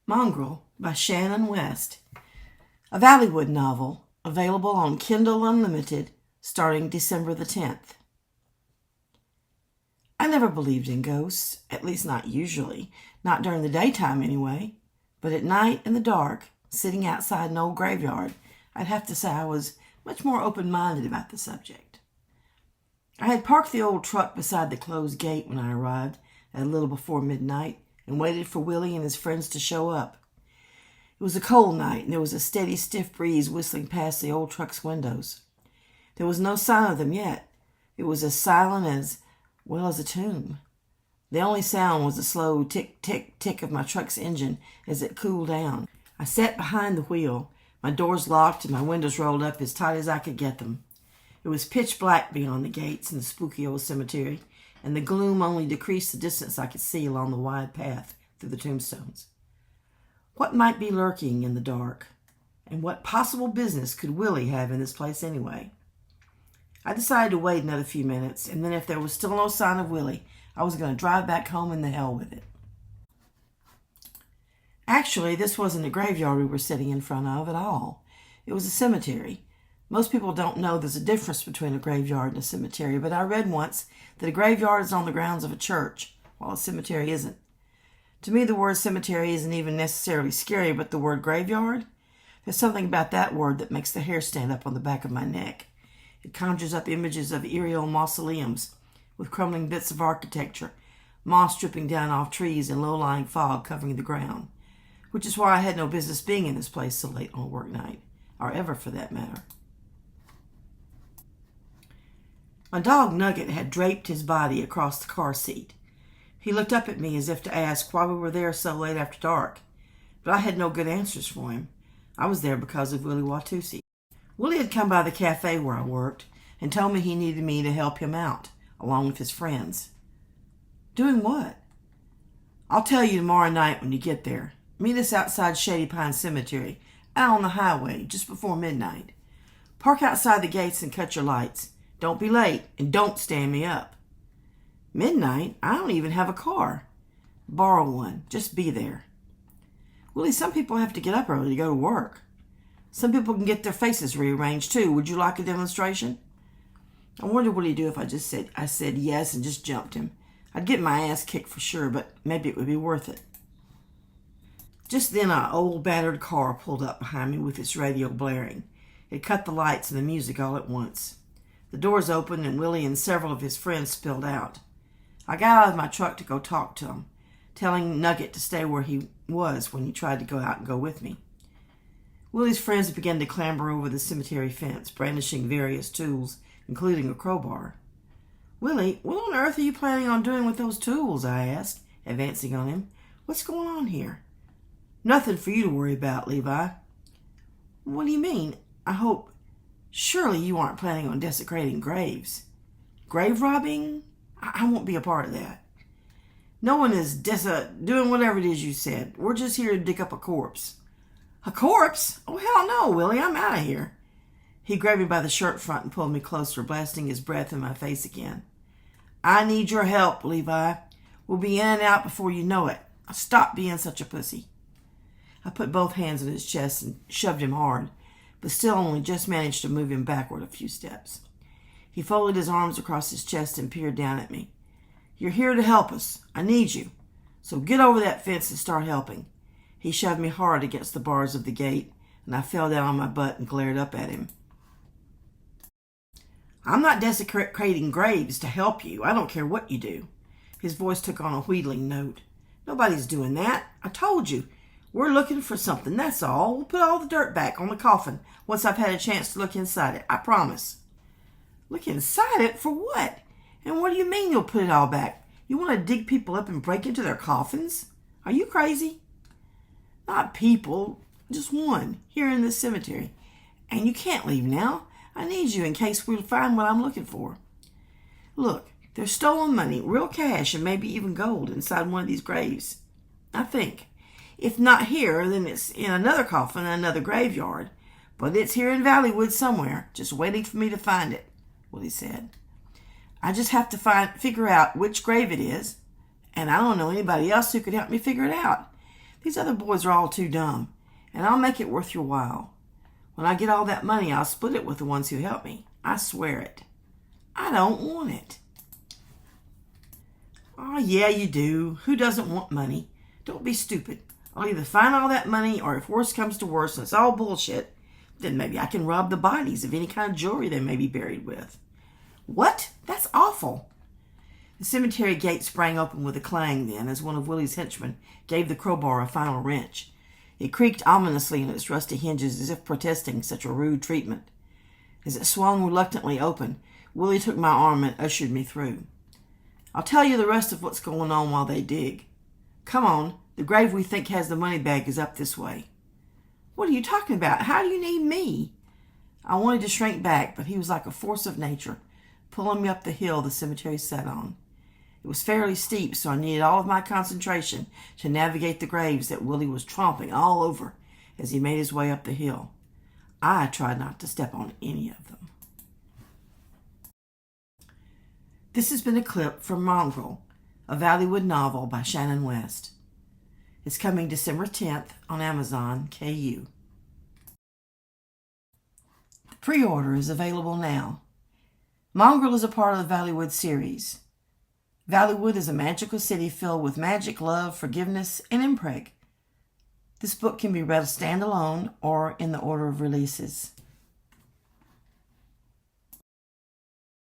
Mongrel by Shannon West, a Valleywood novel available on Kindle Unlimited starting December the 10th. I never believed in ghosts, at least not usually, not during the daytime anyway, but at night in the dark, sitting outside an old graveyard, I'd have to say I was much more open-minded about the subject. I had parked the old truck beside the closed gate when I arrived at a little before midnight and waited for Willie and his friends to show up. It was a cold night, and there was a steady, stiff breeze whistling past the old truck's windows. There was no sign of them yet. It was as silent as a tomb. The only sound was the slow tick, tick, tick of my truck's engine as it cooled down. I sat behind the wheel, my doors locked and my windows rolled up as tight as I could get them. It was pitch black beyond the gates in the spooky old cemetery, and the gloom only decreased the distance I could see along the wide path through the tombstones. What might be lurking in the dark? And what possible business could Willie have in this place anyway? I decided to wait another few minutes, and then if there was still no sign of Willie, I was going to drive back home and the hell with it. Actually, this wasn't a graveyard we were sitting in front of at all. It was a cemetery. Most people don't know there's a difference between a graveyard and a cemetery, but I read once that a graveyard is on the grounds of a church, while a cemetery isn't. To me, the word cemetery isn't even necessarily scary, but the word graveyard? There's something about that word that makes the hair stand up on the back of my neck. It conjures up images of eerie old mausoleums with crumbling bits of architecture, moss dripping down off trees and low-lying fog covering the ground, which is why I had no business being in this place so late on a work night, or ever for that matter. My dog Nugget had draped his body across the car seat. He looked up at me as if to ask why we were there so late after dark, but I had no good answers for him. I was there because of Willie Watusi. Willie had come by the cafe where I worked and told me he needed me to help him out, along with his friends. Doing what? I'll tell you tomorrow night when you get there. Meet us outside Shady Pine Cemetery, out on the highway, just before midnight. Park outside the gates and cut your lights. Don't be late, and don't stand me up. Midnight? I don't even have a car. Borrow one. Just be there. Willie, some people have to get up early to go to work. Some people can get their faces rearranged, too. Would you like a demonstration? I wondered what he'd do if I said yes and just jumped him. I'd get my ass kicked for sure, but maybe it would be worth it. Just then, an old battered car pulled up behind me with its radio blaring. It cut the lights and the music all at once. The doors opened and Willie and several of his friends spilled out. I got out of my truck to go talk to him, telling Nugget to stay where he was when he tried to go out and go with me. Willie's friends began to clamber over the cemetery fence, brandishing various tools, including a crowbar. Willie, what on earth are you planning on doing with those tools? I asked, advancing on him. What's going on here? Nothing for you to worry about, Levi. What do you mean? Surely you aren't planning on desecrating graves. Grave robbing? I won't be a part of that. No one is doing whatever it is you said. We're just here to dig up a corpse. A corpse? Oh, hell no, Willie. I'm out of here. He grabbed me by the shirt front and pulled me closer, blasting his breath in my face again. I need your help, Levi. We'll be in and out before you know it. Stop being such a pussy. I put both hands on his chest and shoved him hard, but still only just managed to move him backward a few steps. He folded his arms across his chest and peered down at me. You're here to help us. I need you. So get over that fence and start helping. He shoved me hard against the bars of the gate, and I fell down on my butt and glared up at him. I'm not desecrating graves to help you. I don't care what you do. His voice took on a wheedling note. Nobody's doing that. I told you. We're looking for something, that's all. We'll put all the dirt back on the coffin once I've had a chance to look inside it. I promise. Look inside it? For what? And what do you mean you'll put it all back? You want to dig people up and break into their coffins? Are you crazy? Not people. Just one, here in this cemetery. And you can't leave now. I need you in case we find what I'm looking for. Look, there's stolen money, real cash, and maybe even gold inside one of these graves. I think. If not here, then it's in another coffin in another graveyard. But it's here in Valleywood somewhere, just waiting for me to find it, Willie said. I just have to figure out which grave it is, and I don't know anybody else who could help me figure it out. These other boys are all too dumb, and I'll make it worth your while. When I get all that money, I'll split it with the ones who help me. I swear it. I don't want it. Oh, yeah, you do. Who doesn't want money? Don't be stupid. I'll either find all that money, or if worse comes to worse and it's all bullshit, then maybe I can rob the bodies of any kind of jewelry they may be buried with. What? That's awful. The cemetery gate sprang open with a clang then as one of Willie's henchmen gave the crowbar a final wrench. It creaked ominously in its rusty hinges as if protesting such a rude treatment. As it swung reluctantly open, Willie took my arm and ushered me through. I'll tell you the rest of what's going on while they dig. Come on, the grave we think has the money bag is up this way. What are you talking about? How do you need me? I wanted to shrink back, but he was like a force of nature, pulling me up the hill the cemetery sat on. It was fairly steep, so I needed all of my concentration to navigate the graves that Willie was tromping all over as he made his way up the hill. I tried not to step on any of them. This has been a clip from Mongrel, a Valleywood novel by Shannon West. It's coming December 10th on Amazon KU. The pre-order is available now. Mongrel is a part of the Valleywood series. Valleywood is a magical city filled with magic, love, forgiveness, and impreg. This book can be read standalone or in the order of releases.